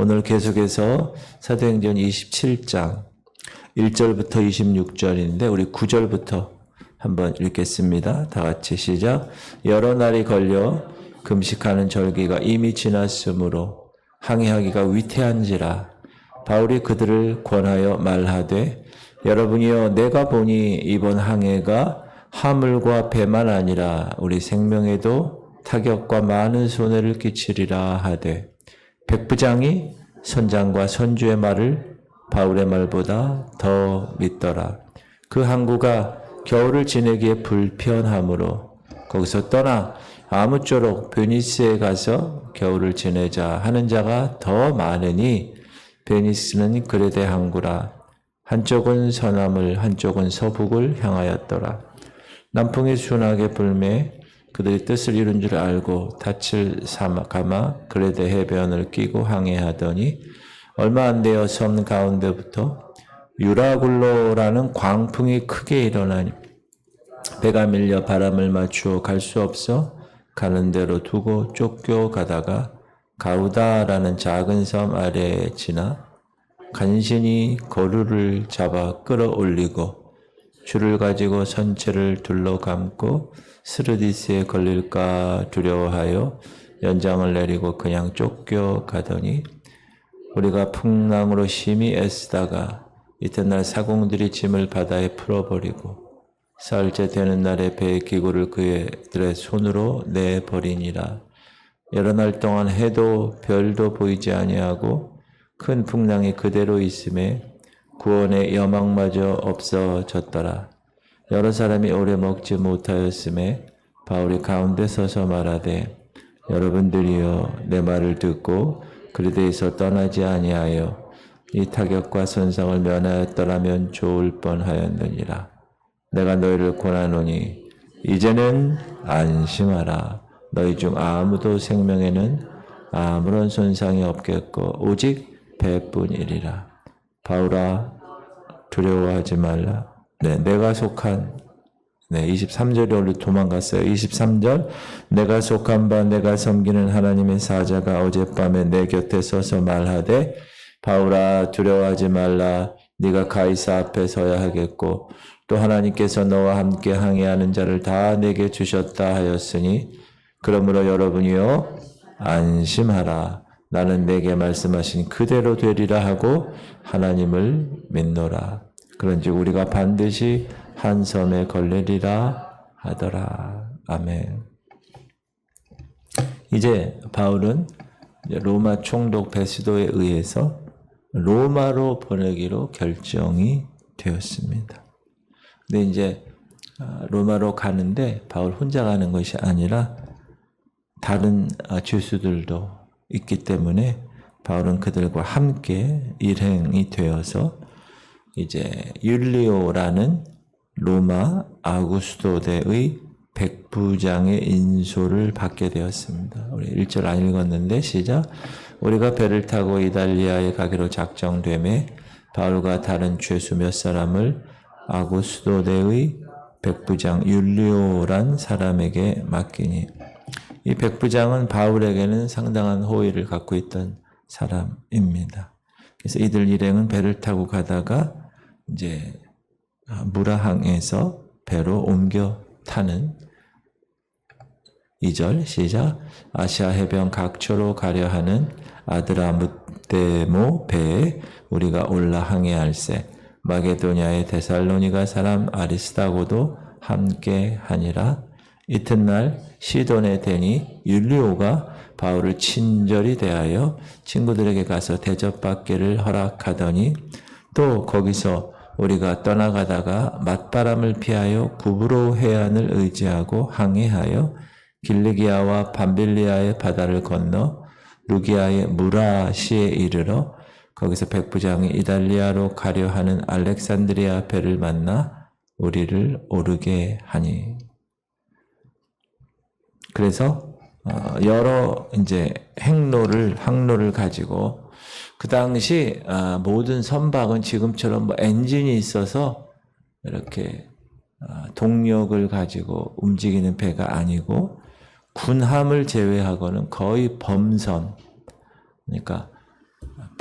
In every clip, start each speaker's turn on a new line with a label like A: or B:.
A: 오늘 계속해서 사도행전 27장 1절부터 26절인데 우리 9절부터 한번 읽겠습니다. 다 같이 시작. 여러 날이 걸려 금식하는 절기가 이미 지났으므로 항해하기가 위태한지라 바울이 그들을 권하여 말하되 여러분이여 내가 보니 이번 항해가 화물과 배만 아니라 우리 생명에도 타격과 많은 손해를 끼치리라 하되 백부장이 선장과 선주의 말을 바울의 말보다 더 믿더라. 그 항구가 겨울을 지내기에 불편하므로 거기서 떠나 아무쪼록 베니스에 가서 겨울을 지내자 하는 자가 더 많으니 베니스는 그레데 항구라. 한쪽은 서남을 한쪽은 서북을 향하였더라. 남풍이 순하게 불매 그들이 뜻을 이룬 줄 알고 닻을 감아 그레데 해변을 끼고 항해하더니 얼마 안 되어 섬 가운데부터 유라굴로라는 광풍이 크게 일어나니 배가 밀려 바람을 맞추어 갈 수 없어 가는 대로 두고 쫓겨가다가 가우다라는 작은 섬 아래에 지나 간신히 거루를 잡아 끌어올리고 줄을 가지고 선체를 둘러감고 스르디스에 걸릴까 두려워하여 연장을 내리고 그냥 쫓겨가더니 우리가 풍랑으로 심히 애쓰다가 이튿날 사공들이 짐을 바다에 풀어버리고 사흘째 되는 날에 배의 기구를 그들의 손으로 내버리니라. 여러 날 동안 해도 별도 보이지 아니하고 큰 풍랑이 그대로 있음에 구원의 여망마저 없어졌더라. 여러 사람이 오래 먹지 못하였음에 바울이 가운데 서서 말하되 여러분들이여 내 말을 듣고 그리스도에서 떠나지 아니하여 이 타격과 손상을 면하였더라면 좋을 뻔하였느니라. 내가 너희를 권하노니 이제는 안심하라. 너희 중 아무도 생명에는 아무런 손상이 없겠고 오직 배뿐이리라. 바울아 두려워하지 말라. 내가 속한 23절이 원래 도망갔어요. 23절 내가 속한 바 내가 섬기는 하나님의 사자가 어젯밤에 내 곁에 서서 말하되 바울아 두려워하지 말라. 네가 가이사 앞에 서야 하겠고 또 하나님께서 너와 함께 항해하는 자를 다 내게 주셨다 하였으니 그러므로 여러분이요 안심하라. 나는 내게 말씀하신 그대로 되리라 하고 하나님을 믿노라. 그런즉 우리가 반드시 한 섬에 걸리리라 하더라. 아멘. 이제 바울은 로마 총독 베스도에 의해서 로마로 보내기로 결정이 되었습니다. 근데 이제 로마로 가는데 바울 혼자 가는 것이 아니라 다른 죄수들도 있기 때문에 바울은 그들과 함께 일행이 되어서 이제 율리오라는 로마 아구스토대의 백부장의 인솔을 받게 되었습니다. 우리 1절 안 읽었는데 시작. 우리가 배를 타고 이달리아에 가기로 작정되매 바울과 다른 죄수 몇 사람을 아구스토대의 백부장 율리오란 사람에게 맡기니 이 백부장은 바울에게는 상당한 호의를 갖고 있던 사람입니다. 그래서 이들 일행은 배를 타고 가다가 이제 무라항에서 배로 옮겨 타는 2절 시작. 아시아 해변 각초로 가려 하는 아드라무데모 배에 우리가 올라 항해할세. 마게도냐의 데살로니가 사람 아리스다고도 함께 하니라. 이튿날 시돈에 대니 율리오가 바울을 친절히 대하여 친구들에게 가서 대접받기를 허락하더니 또 거기서 우리가 떠나가다가 맞바람을 피하여 구브로 해안을 의지하고 항해하여 길리기아와 밤빌리아의 바다를 건너 루기아의 무라시에 이르러 거기서 백부장이 이달리아로 가려 하는 알렉산드리아 배를 만나 우리를 오르게 하니. 그래서 여러 이제 항로를 가지고 그 당시 모든 선박은 지금처럼 뭐 엔진이 있어서 이렇게 동력을 가지고 움직이는 배가 아니고 군함을 제외하고는 거의 범선, 그러니까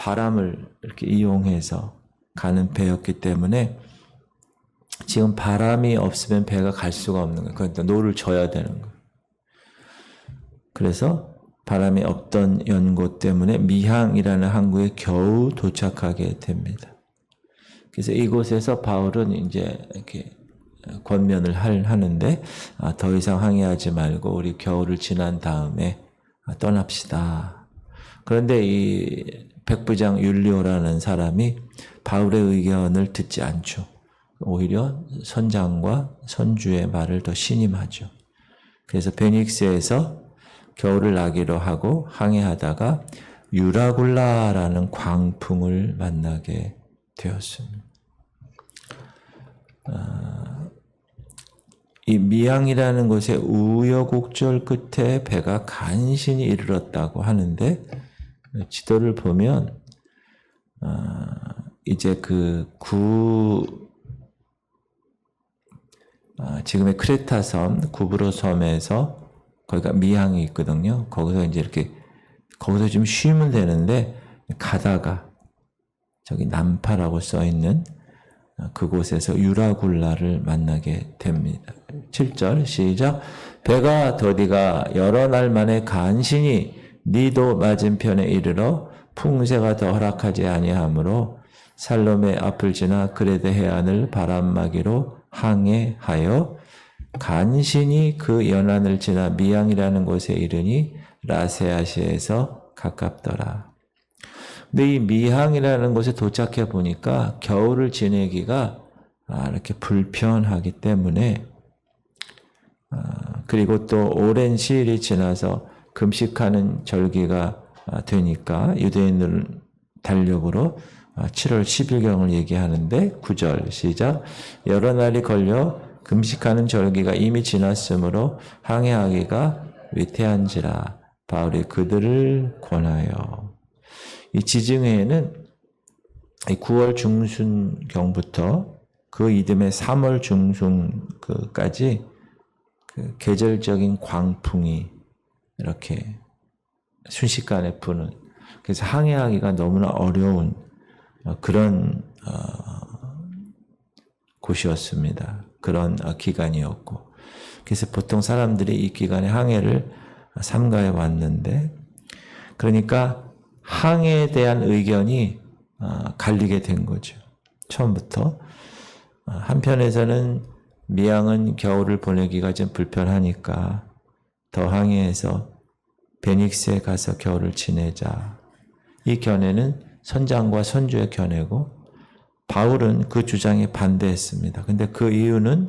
A: 바람을 이렇게 이용해서 가는 배였기 때문에 지금 바람이 없으면 배가 갈 수가 없는 거예요. 그러니까 노를 져야 되는 거예요. 그래서 바람이 없던 연고 때문에 미항이라는 항구에 겨우 도착하게 됩니다. 그래서 이곳에서 바울은 이제 이렇게 권면을 하는데 더 이상 항해하지 말고 우리 겨울을 지난 다음에 떠납시다. 그런데 이 백부장 율리오라는 사람이 바울의 의견을 듣지 않죠. 오히려 선장과 선주의 말을 더 신임하죠. 그래서 베닉스에서 겨울을 나기로 하고 항해하다가 유라굴라라는 광풍을 만나게 되었습니다. 이 미항이라는 곳에 우여곡절 끝에 배가 간신히 이르렀다고 하는데 지도를 보면 이제 지금의 크레타 섬, 구브로 섬에서 거기가 미항이 있거든요. 거기서 이제 이렇게 거기서 좀 쉬면 되는데 가다가 저기 남파라고 써 있는 그곳에서 유라굴라를 만나게 됩니다. 7절 시작. 배가 더디가 여러 날 만에 간신히 니도 맞은편에 이르러 풍세가 더 허락하지 아니하므로 살롬의 앞을 지나 그레데 해안을 바람막이로 항해하여 간신히 그 연안을 지나 미항이라는 곳에 이르니 라세아시에서 가깝더라. 근데 이 미항이라는 곳에 도착해 보니까 겨울을 지내기가 이렇게 불편하기 때문에 그리고 또 오랜 시일이 지나서 금식하는 절기가 되니까 유대인들 달력으로 7월 10일경을 얘기하는데 9절 시작. 여러 날이 걸려 금식하는 절기가 이미 지났으므로 항해하기가 위태한지라 바울이 그들을 권하여. 이 지증회에는 9월 중순경부터 그 이듬해 3월 중순까지 그 계절적인 광풍이 이렇게 순식간에 부는, 그래서 항해하기가 너무나 어려운 그런 곳이었습니다. 그런 기간이었고, 그래서 보통 사람들이 이 기간에 항해를 삼가해 왔는데, 그러니까 항해에 대한 의견이 갈리게 된 거죠. 처음부터. 한편에서는 미항은 겨울을 보내기가 좀 불편하니까 더 항해해서 베닉스에 가서 겨울을 지내자. 이 견해는 선장과 선주의 견해고 바울은 그 주장에 반대했습니다. 근데 그 이유는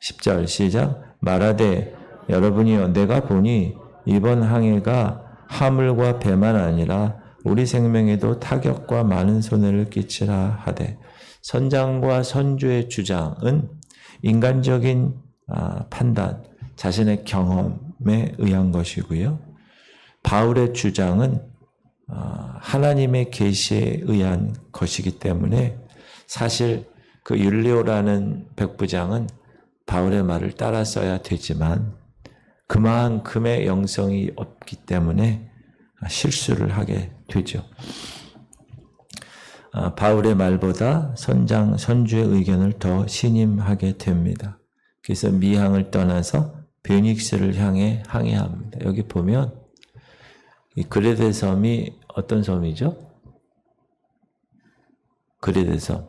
A: 10절 시작. 말하되 여러분이여 내가 보니 이번 항해가 화물과 배만 아니라 우리 생명에도 타격과 많은 손해를 끼치라 하되, 선장과 선주의 주장은 인간적인 판단, 자신의 경험에 의한 것이고요. 바울의 주장은 하나님의 계시에 의한 것이기 때문에 사실 그 율리오라는 백부장은 바울의 말을 따라 써야 되지만 그만큼의 영성이 없기 때문에 실수를 하게 되죠. 바울의 말보다 선장, 선주의 의견을 더 신임하게 됩니다. 그래서 미항을 떠나서 베닉스를 향해 항해합니다. 여기 보면 이 그레데 섬이 어떤 섬이죠? 그레데 섬.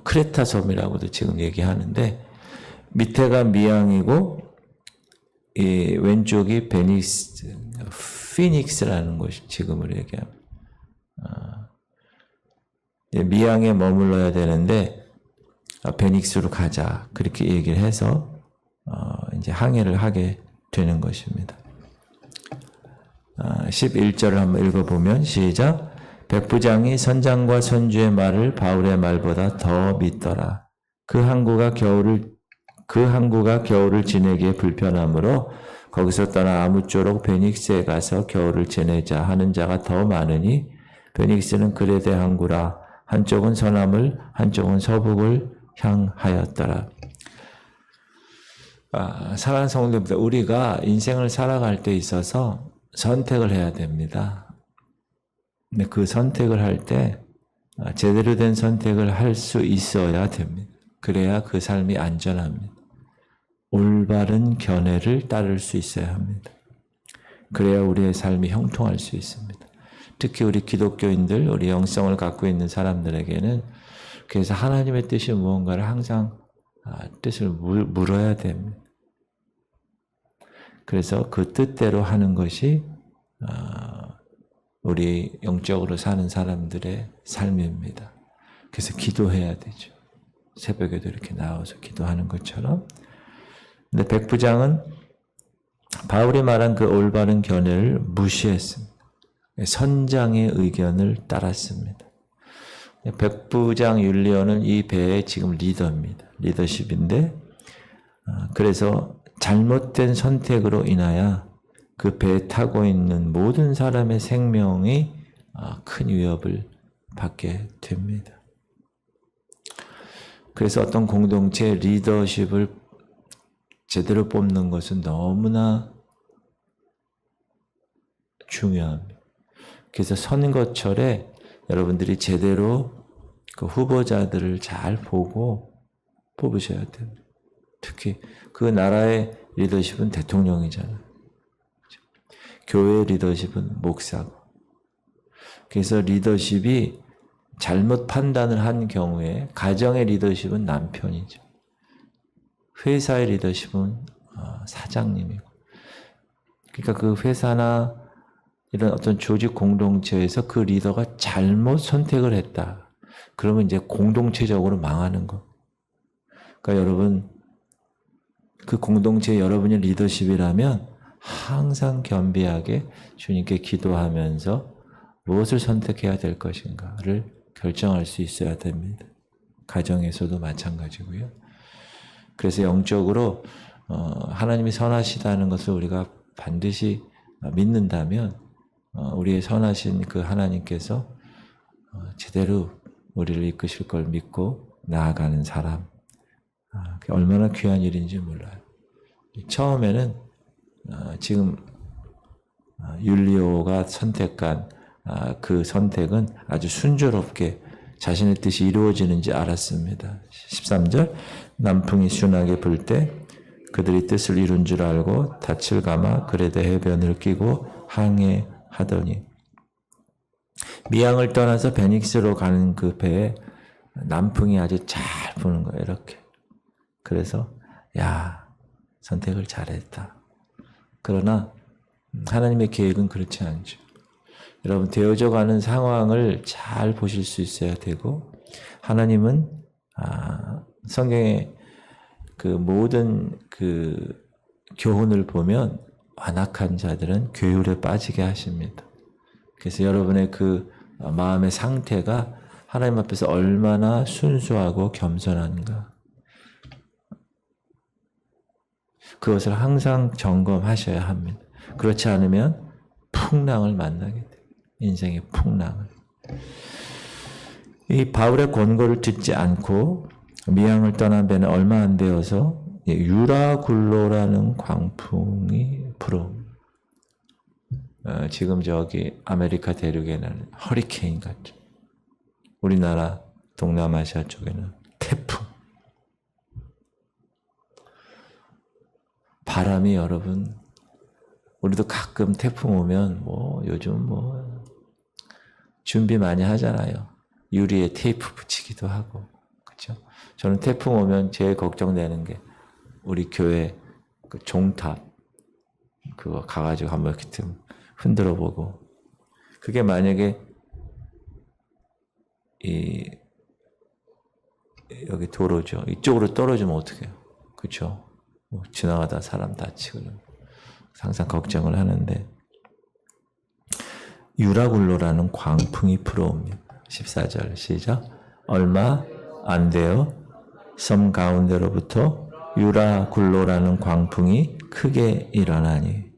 A: 크레타 섬이라고도 지금 얘기하는데 밑에가 미항이고 이 왼쪽이 베닉스, 피닉스라는 곳이 지금으로 얘기합니다. 미항에 머물러야 되는데 베닉스로 가자 그렇게 얘기를 해서 이제 항해를 하게 되는 것입니다. 11절을 한번 읽어보면 시작. 백부장이 선장과 선주의 말을 바울의 말보다 더 믿더라. 그 항구가 겨울을 지내기에 불편하므로 거기서 떠나 아무쪼록 베닉스에 가서 겨울을 지내자 하는 자가 더 많으니 베닉스는 그레데 항구라. 한쪽은 서남을 한쪽은 서북을 향하였더라. 사랑하는 성도님들, 우리가 인생을 살아갈 때 있어서 선택을 해야 됩니다. 근데 그 선택을 할 때 제대로 된 선택을 할 수 있어야 됩니다. 그래야 그 삶이 안전합니다. 올바른 견해를 따를 수 있어야 합니다. 그래야 우리의 삶이 형통할 수 있습니다. 특히 우리 기독교인들, 우리 영성을 갖고 있는 사람들에게는 그래서 하나님의 뜻이 무언가를 항상 뜻을 물어야 됩니다. 그래서 그 뜻대로 하는 것이 우리 영적으로 사는 사람들의 삶입니다. 그래서 기도해야 되죠. 새벽에도 이렇게 나와서 기도하는 것처럼. 근데 백부장은 바울이 말한 그 올바른 견해를 무시했습니다. 선장의 의견을 따랐습니다. 백부장 율리오는 이 배의 지금 리더입니다. 리더십인데, 그래서 잘못된 선택으로 인하여 그 배에 타고 있는 모든 사람의 생명이 큰 위협을 받게 됩니다. 그래서 어떤 공동체의 리더십을 제대로 뽑는 것은 너무나 중요합니다. 그래서 선거철에 여러분들이 제대로 그 후보자들을 잘 보고 뽑으셔야 됩니다. 특히 그 나라의 리더십은 대통령이잖아요. 교회 리더십은 목사고. 그래서 리더십이 잘못 판단을 한 경우에 가정의 리더십은 남편이죠. 회사의 리더십은 사장님이고. 그러니까 그 회사나 이런 어떤 조직 공동체에서 그 리더가 잘못 선택을 했다. 그러면 이제 공동체적으로 망하는 거. 그러니까 여러분, 그 공동체 여러분의 리더십이라면 항상 겸비하게 주님께 기도하면서 무엇을 선택해야 될 것인가를 결정할 수 있어야 됩니다. 가정에서도 마찬가지고요. 그래서 영적으로 하나님이 선하시다는 것을 우리가 반드시 믿는다면 우리의 선하신 그 하나님께서 제대로 우리를 이끄실 걸 믿고 나아가는 사람, 얼마나 귀한 일인지 몰라요. 처음에는 지금 율리오가 선택한 그 선택은 아주 순조롭게 자신의 뜻이 이루어지는지 알았습니다. 13절, 남풍이 순하게 불 때 그들이 뜻을 이룬 줄 알고 닻을 감아 그레데 해변을 끼고 항해하더니, 미항을 떠나서 베닉스로 가는 그 배에 남풍이 아주 잘 부는 거예요. 이렇게. 그래서 선택을 잘했다. 그러나 하나님의 계획은 그렇지 않죠. 여러분, 되어져 가는 상황을 잘 보실 수 있어야 되고, 하나님은 성경의 그 모든 그 교훈을 보면 완악한 자들은 괴율에 빠지게 하십니다. 그래서 여러분의 그 마음의 상태가 하나님 앞에서 얼마나 순수하고 겸손한가, 그것을 항상 점검하셔야 합니다. 그렇지 않으면 풍랑을 만나게 돼요. 인생의 풍랑을. 이 바울의 권고를 듣지 않고 미항을 떠난 배는 얼마 안 되어서 유라굴로라는 광풍이 불어옵니다. 지금 저기 아메리카 대륙에는 허리케인 같죠. 우리나라 동남아시아 쪽에는 태풍. 바람이 여러분, 우리도 가끔 태풍 오면 요즘 준비 많이 하잖아요. 유리에 테이프 붙이기도 하고, 그렇죠? 저는 태풍 오면 제일 걱정되는 게 우리 교회 그 종탑 그거 가가지고 한번 이렇게 좀 흔들어 보고, 그게 만약에 여기 도로죠. 이쪽으로 떨어지면 어떡해요? 그렇죠? 지나가다 사람 다치고 항상 걱정을 하는데, 유라굴로라는 광풍이 불어옵니다. 14절 시작. 얼마 안 되어 섬 가운데로부터 유라굴로라는 광풍이 크게 일어나니.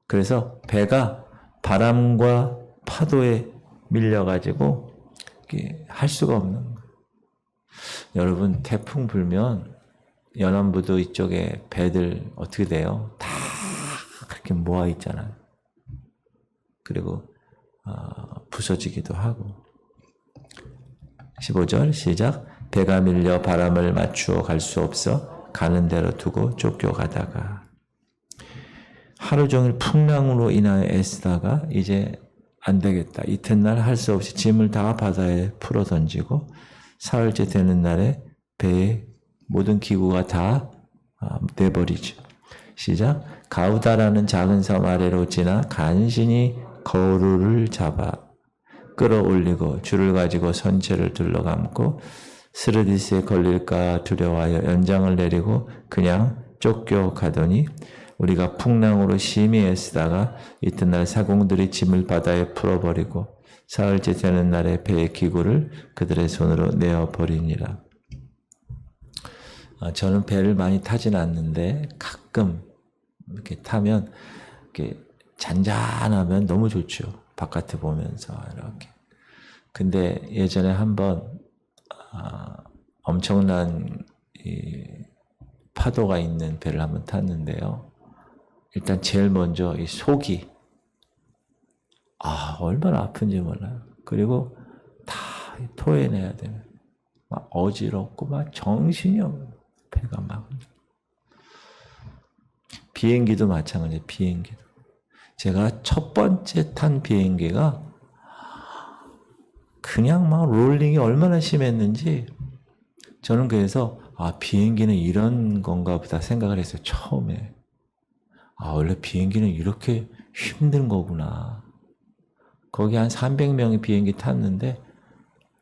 A: 그래서 배가 바람과 파도에 밀려가지고 할 수가 없는 거예요. 여러분, 태풍 불면 연안부도 이쪽에 배들 어떻게 돼요? 다 그렇게 모아 있잖아요. 그리고 부서지기도 하고. 15절 시작. 배가 밀려 바람을 맞추어 갈 수 없어 가는 대로 두고 쫓겨가다가. 하루 종일 풍랑으로 인하여 애쓰다가 이제 안 되겠다. 이튿날 할 수 없이 짐을 다 바다에 풀어 던지고 사흘째 되는 날에 배에 모든 기구가 다 내버리죠. 시작. 가우다라는 작은 섬 아래로 지나 간신히 거루를 잡아 끌어올리고 줄을 가지고 선체를 둘러감고 스르디스에 걸릴까 두려워하여 연장을 내리고 그냥 쫓겨가더니 우리가 풍랑으로 심히 애쓰다가 이튿날 사공들이 짐을 바다에 풀어버리고 사흘째 되는 날에 배의 기구를 그들의 손으로 내어버리니라. 저는 배를 많이 타진 않는데 가끔 이렇게 타면 이렇게 잔잔하면 너무 좋죠. 바깥을 보면서 이렇게. 근데 예전에 한번 엄청난 이 파도가 있는 배를 한번 탔는데요. 일단 제일 먼저 이 속이 얼마나 아픈지 몰라요. 그리고 다 토해내야 되는 막 어지럽고 막 정신이 없는 배가 막. 비행기도 마찬가지예요. 비행기도. 제가 첫 번째 탄 비행기가 그냥 막 롤링이 얼마나 심했는지 저는 그래서 비행기는 이런 건가 보다 생각을 했어요. 처음에. 원래 비행기는 이렇게 힘든 거구나. 거기 한 300명이 비행기 탔는데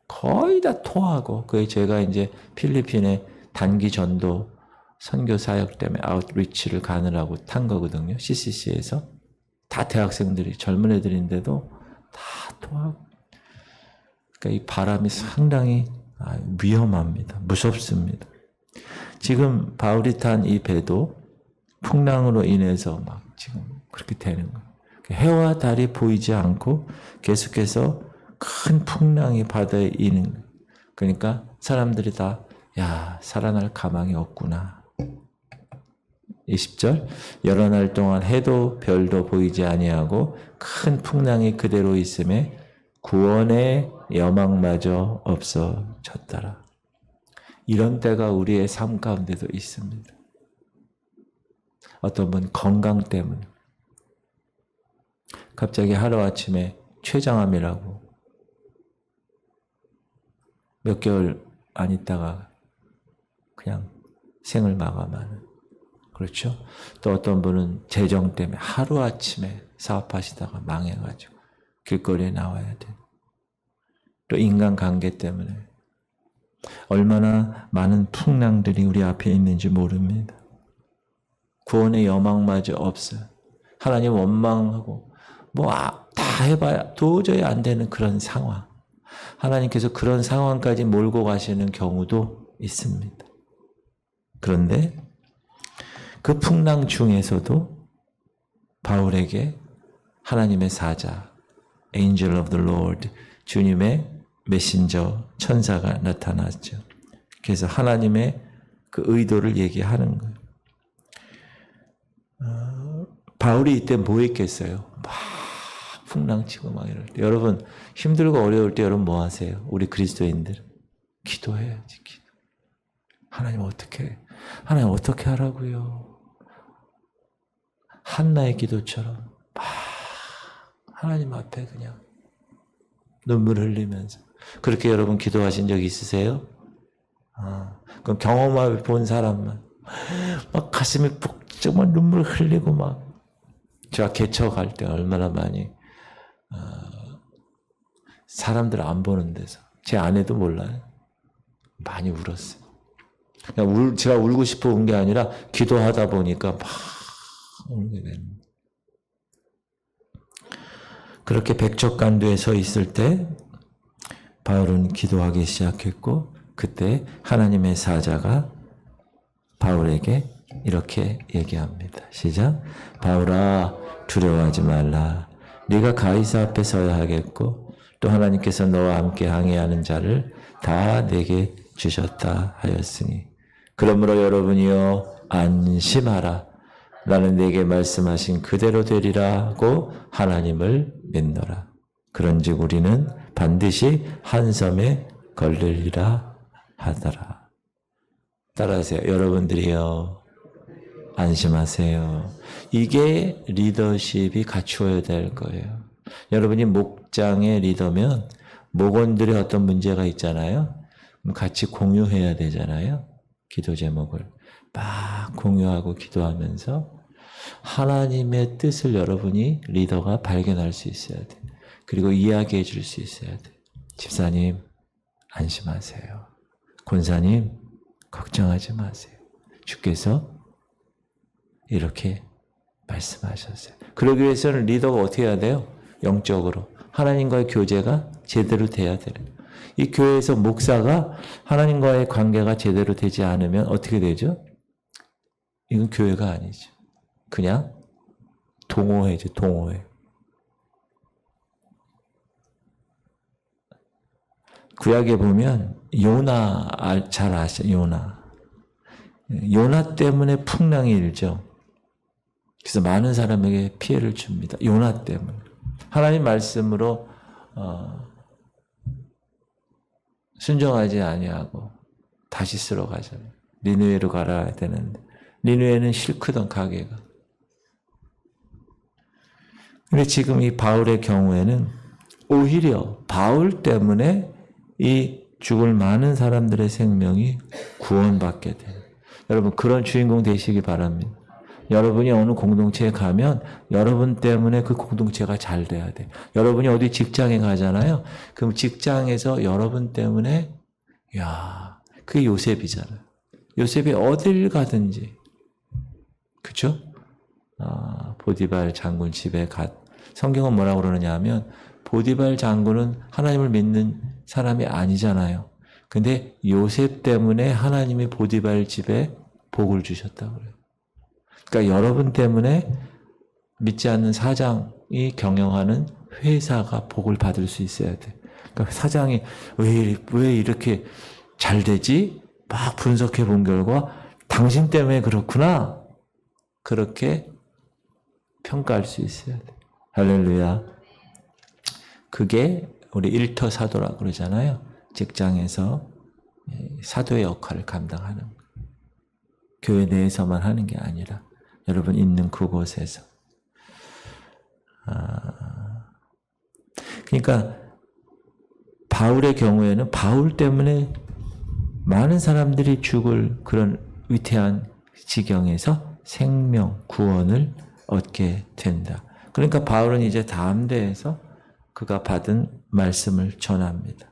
A: 거의 다 토하고, 그게 제가 이제 필리핀에 단기 전도 선교 사역 때문에 아웃리치를 가느라고 탄 거거든요. CCC에서. 다 대학생들이, 젊은 애들인데도 다 토하고. 그러니까 이 바람이 상당히 위험합니다. 무섭습니다. 지금 바울이 탄 이 배도 풍랑으로 인해서 막 지금 그렇게 되는 거예요. 해와 달이 보이지 않고 계속해서 큰 풍랑이 바다에 이는 거예요. 그러니까 사람들이 다 살아날 가망이 없구나. 20절 여러 날 동안 해도 별도 보이지 아니하고 큰 풍랑이 그대로 있음에 구원의 여망마저 없어졌더라. 이런 때가 우리의 삶 가운데도 있습니다. 어떤 분 건강 때문에 갑자기 하루아침에 췌장암이라고 몇 개월 안 있다가 그냥 생을 마감하는. 그렇죠? 또 어떤 분은 재정 때문에 하루아침에 사업하시다가 망해가지고 길거리에 나와야 돼. 또 인간관계 때문에 얼마나 많은 풍랑들이 우리 앞에 있는지 모릅니다. 구원의 여망마저 없어요. 하나님 원망하고 다 해봐야 도저히 안 되는 그런 상황. 하나님께서 그런 상황까지 몰고 가시는 경우도 있습니다. 그런데 그 풍랑 중에서도 바울에게 하나님의 사자, Angel of the Lord, 주님의 메신저, 천사가 나타났죠. 그래서 하나님의 그 의도를 얘기하는 거예요. 바울이 이때 뭐 했겠어요? 막 풍랑치고 막 이럴 때. 여러분 힘들고 어려울 때 여러분 뭐 하세요? 우리 그리스도인들 기도해야지. 기도. 하나님 어떻게 하라고요? 한나의 기도처럼 막 하나님 앞에 그냥 눈물 흘리면서. 그렇게 여러분 기도하신 적 있으세요? 그럼 경험해 본 사람만 막 가슴이 정말 눈물 흘리고 막. 제가 개척할 때 얼마나 많이 사람들 안 보는 데서 제 아내도 몰라요. 많이 울었어요. 그냥 제가 울고 싶어 운 게 아니라 기도하다 보니까 막 울게 됩니다. 그렇게 백척간두에 서 있을 때 바울은 기도하기 시작했고, 그때 하나님의 사자가 바울에게 이렇게 얘기합니다. 시작. 바울아, 두려워하지 말라. 네가 가이사 앞에 서야 하겠고 또 하나님께서 너와 함께 항해하는 자를 다 내게 주셨다 하였으니 그러므로 여러분이여 안심하라. 나는 내게 말씀하신 그대로 되리라고 하나님을 믿노라. 그런즉 우리는 반드시 한 섬에 걸리리라 하더라. 따라하세요. 여러분들이요, 안심하세요. 이게 리더십이 갖추어야 될 거예요. 여러분이 목장의 리더면 목원들의 어떤 문제가 있잖아요. 같이 공유해야 되잖아요. 기도 제목을 막 공유하고 기도하면서 하나님의 뜻을 여러분이 리더가 발견할 수 있어야 돼. 그리고 이야기해 줄 수 있어야 돼. 집사님, 안심하세요. 권사님, 걱정하지 마세요. 주께서 이렇게 말씀하셨어요. 그러기 위해서는 리더가 어떻게 해야 돼요? 영적으로 하나님과의 교제가 제대로 돼야 돼요. 이 교회에서 목사가 하나님과의 관계가 제대로 되지 않으면 어떻게 되죠? 이건 교회가 아니죠. 그냥 동호회죠, 동호회. 구약에 보면 요나 잘 아시죠? 요나 때문에 풍랑이 일죠. 그래서 많은 사람에게 피해를 줍니다. 요나 때문에. 하나님 말씀으로 순종하지 아니하고 다시 쓰러 가잖아요. 니느웨로 가라 되는데 니느웨는 싫거든 가게가. 근데 지금 이 바울의 경우에는 오히려 바울 때문에 이 죽을 많은 사람들의 생명이 구원받게 돼요. 여러분 그런 주인공 되시기 바랍니다. 여러분이 어느 공동체에 가면 여러분 때문에 그 공동체가 잘 돼야 돼. 여러분이 어디 직장에 가잖아요. 그럼 직장에서 여러분 때문에 그게 요셉이잖아요. 요셉이 어딜 가든지 그렇죠? 보디발 장군 집에 성경은 뭐라고 그러느냐 하면 보디발 장군은 하나님을 믿는 사람이 아니잖아요. 근데 요셉 때문에 하나님이 보디발 집에 복을 주셨다고 그래요. 그러니까 여러분 때문에 믿지 않는 사장이 경영하는 회사가 복을 받을 수 있어야 돼. 그러니까 사장이 왜 이렇게 잘 되지? 막 분석해 본 결과 당신 때문에 그렇구나. 그렇게 평가할 수 있어야 돼. 할렐루야. 그게 우리 일터 사도라고 그러잖아요. 직장에서 사도의 역할을 감당하는 거예요. 교회 내에서만 하는 게 아니라 여러분 있는 그곳에서. 그러니까 바울의 경우에는 바울 때문에 많은 사람들이 죽을 그런 위태한 지경에서 생명, 구원을 얻게 된다. 그러니까 바울은 이제 다음 대에서 그가 받은 말씀을 전합니다.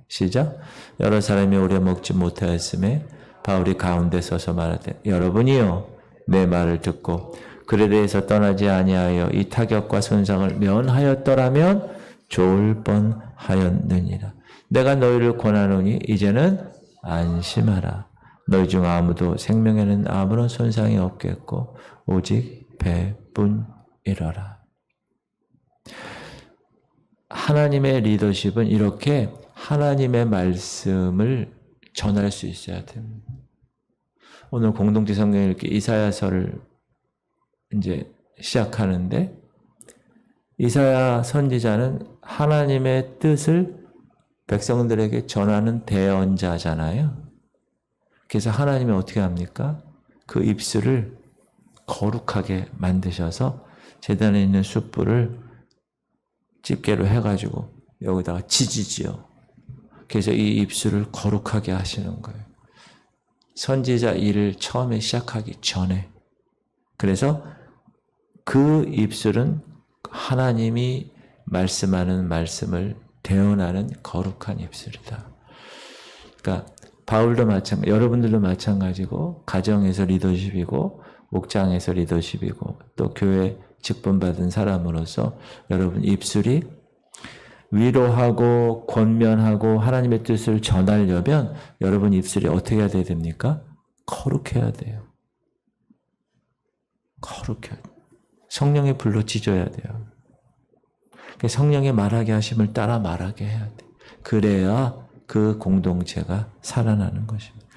A: 시작. 여러 사람이 오래 먹지 못하였음에 바울이 가운데 서서 말하되 여러분이요 내 말을 듣고 글에 대해서 떠나지 아니하여 이 타격과 손상을 면하였더라면 좋을 뻔하였느니라. 내가 너희를 권하노니 이제는 안심하라. 너희 중 아무도 생명에는 아무런 손상이 없겠고 오직 배뿐이러라. 하나님의 리더십은 이렇게 하나님의 말씀을 전할 수 있어야 됩니다. 오늘 공동체 성경에 이렇게 이사야서를 이제 시작하는데 이사야 선지자는 하나님의 뜻을 백성들에게 전하는 대언자잖아요. 그래서 하나님이 어떻게 합니까? 그 입술을 거룩하게 만드셔서 제단에 있는 숯불을 집게로 해가지고 여기다가 지지지요. 그래서 이 입술을 거룩하게 하시는 거예요. 선지자 일을 처음에 시작하기 전에. 그래서 그 입술은 하나님이 말씀하는 말씀을 대언하는 거룩한 입술이다. 그러니까 바울도 마찬가지, 여러분들도 마찬가지고 가정에서 리더십이고 목장에서 리더십이고 또 교회 직분받은 사람으로서 여러분 입술이 위로하고 권면하고 하나님의 뜻을 전하려면 여러분 입술이 어떻게 해야 됩니까? 거룩해야 돼요. 거룩해야 돼요. 성령의 불로 찢어야 돼요. 성령의 말하게 하심을 따라 말하게 해야 돼. 그래야 그 공동체가 살아나는 것입니다.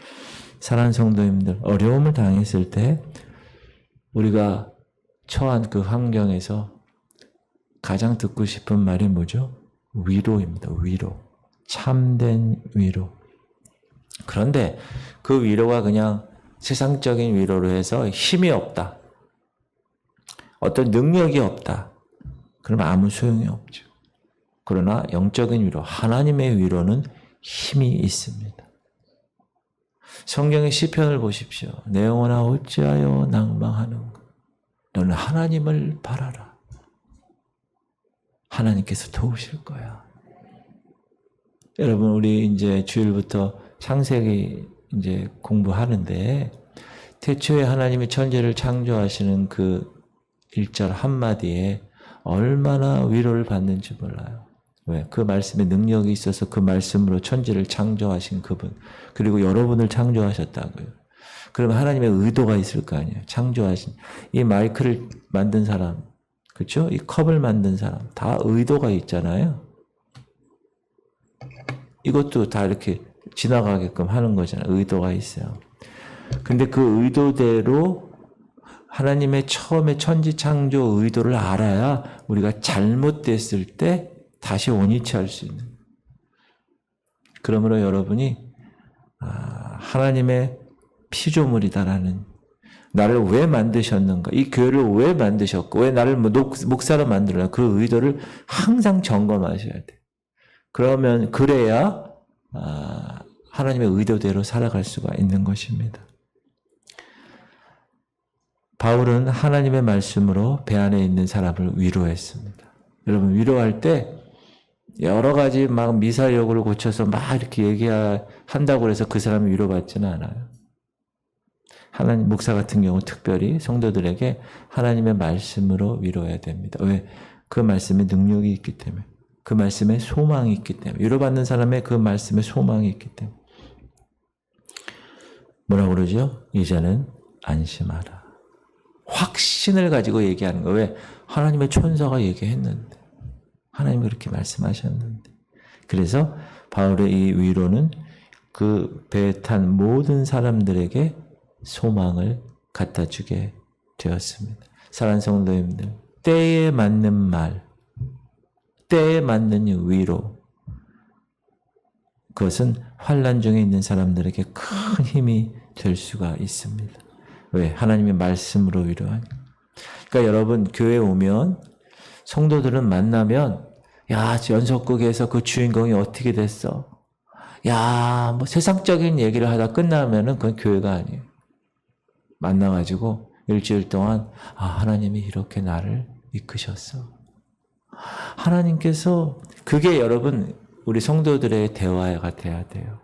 A: 사랑하는 성도님들, 어려움을 당했을 때 우리가 처한 그 환경에서 가장 듣고 싶은 말이 뭐죠? 위로입니다. 위로. 참된 위로. 그런데 그 위로가 그냥 세상적인 위로로 해서 힘이 없다. 어떤 능력이 없다. 그러면 아무 소용이 없죠. 그러나 영적인 위로, 하나님의 위로는 힘이 있습니다. 성경의 시편을 보십시오. 내 영혼아 어찌하여 낭망하는가. 너는 하나님을 바라라. 하나님께서 도우실 거야. 여러분, 우리 이제 주일부터 창세기 이제 공부하는데, 태초에 하나님이 천지를 창조하시는 그 1절 한마디에 얼마나 위로를 받는지 몰라요. 왜? 그 말씀에 능력이 있어서 그 말씀으로 천지를 창조하신 그분, 그리고 여러분을 창조하셨다고요. 그러면 하나님의 의도가 있을 거 아니에요. 창조하신 이 마이크를 만든 사람, 그렇죠? 이 컵을 만든 사람, 다 의도가 있잖아요. 이것도 다 이렇게 지나가게끔 하는 거잖아요. 의도가 있어요. 근데 그 의도대로 하나님의 처음에 천지 창조 의도를 알아야 우리가 잘못됐을 때 다시 원위치할 수 있는. 그러므로 여러분이 하나님의 피조물이다라는, 나를 왜 만드셨는가, 이 교회를 왜 만드셨고 왜 나를 목사로 만들었나, 그 의도를 항상 점검하셔야 돼요. 그래야 하나님의 의도대로 살아갈 수가 있는 것입니다. 바울은 하나님의 말씀으로 배 안에 있는 사람을 위로했습니다. 여러분, 위로할 때 여러 가지 막 미사여구를 고쳐서 막 이렇게 얘기한다고 해서 그 사람이 위로받지는 않아요. 하나님, 목사 같은 경우 특별히 성도들에게 하나님의 말씀으로 위로해야 됩니다. 왜? 그 말씀에 능력이 있기 때문에. 그 말씀에 소망이 있기 때문에. 위로받는 사람의 그 말씀에 소망이 있기 때문에. 뭐라고 그러죠? 이제는 안심하라. 확신을 가지고 얘기하는 거예요. 왜? 하나님의 천사가 얘기했는데. 하나님이 그렇게 말씀하셨는데. 그래서 바울의 이 위로는 그 배에 탄 모든 사람들에게 소망을 갖다 주게 되었습니다. 사랑하는 성도님들, 때에 맞는 말, 때에 맞는 위로, 그것은 환난 중에 있는 사람들에게 큰 힘이 될 수가 있습니다. 왜? 하나님의 말씀으로 위로하니까. 그러니까 여러분, 교회에 오면 성도들은 만나면, 야, 연속극에서 그 주인공이 어떻게 됐어? 야, 뭐 세상적인 얘기를 하다 끝나면은 그건 교회가 아니에요. 만나가지고 일주일 동안, 하나님이 이렇게 나를 이끄셨어. 하나님께서, 그게 여러분, 우리 성도들의 대화가 돼야 돼요.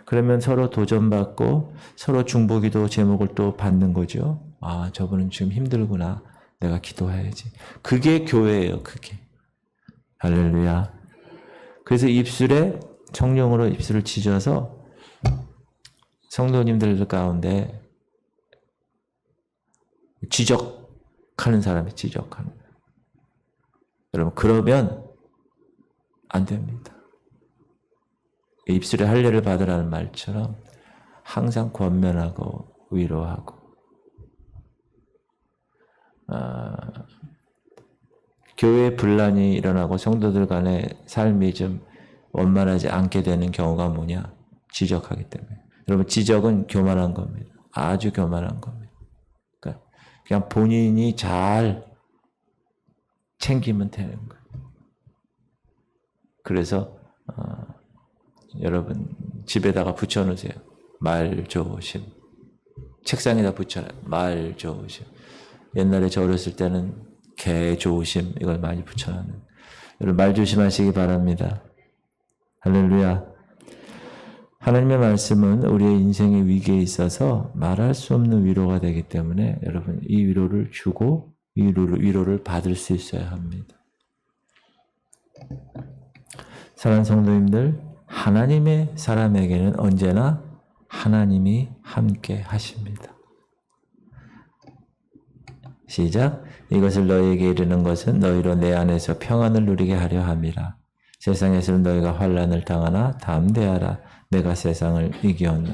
A: 그러면 서로 도전받고 서로 중보기도 제목을 또 받는 거죠. 저분은 지금 힘들구나. 내가 기도해야지. 그게 교회예요, 그게. 할렐루야. 그래서 입술에 성령으로 입술을 찢어서 성도님들 가운데 지적하는 사람이 지적하는 거예요. 여러분, 그러면 안 됩니다. 입술에 할례를 받으라는 말처럼 항상 권면하고 위로하고, 교회에 분란이 일어나고 성도들 간의 삶이 좀 원만하지 않게 되는 경우가 뭐냐? 지적하기 때문에. 여러분, 지적은 교만한 겁니다. 아주 교만한 겁니다. 그러니까 그냥 본인이 잘 챙기면 되는 거예요. 그래서 여러분, 집에다가 붙여놓으세요. 말 조심. 책상에다 붙여놔요. 말 조심. 옛날에 저 어렸을 때는 개 조심, 이걸 많이 붙여놨는. 여러분, 말 조심하시기 바랍니다. 할렐루야. 하나님의 말씀은 우리의 인생의 위기에 있어서 말할 수 없는 위로가 되기 때문에 여러분, 이 위로를 주고 위로를 받을 수 있어야 합니다. 사랑하는 성도님들, 하나님의 사람에게는 언제나 하나님이 함께 하십니다. 시작. 이것을 너희에게 이르는 것은 너희로 내 안에서 평안을 누리게 하려 함이라. 세상에서는 너희가 환난을 당하나 담대하라. 내가 세상을 이기었노.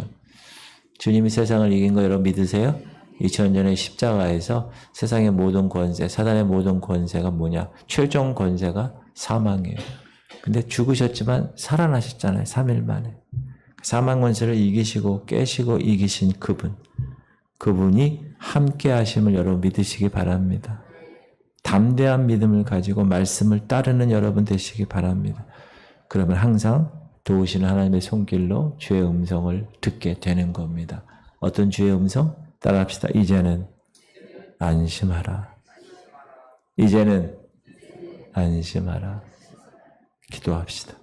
A: 주님이 세상을 이긴 거 여러분 믿으세요? 2000년 전에 십자가에서 세상의 모든 권세, 사단의 모든 권세가 뭐냐? 최종 권세가 사망이에요. 근데 죽으셨지만 살아나셨잖아요. 3일 만에. 사망 권세를 이기시고 깨시고 이기신 그분이 함께 하심을 여러분 믿으시기 바랍니다. 담대한 믿음을 가지고 말씀을 따르는 여러분 되시기 바랍니다. 그러면 항상 도우시는 하나님의 손길로 주의 음성을 듣게 되는 겁니다. 어떤 주의 음성? 따라합시다. 이제는 안심하라. 이제는 안심하라. 기도합시다.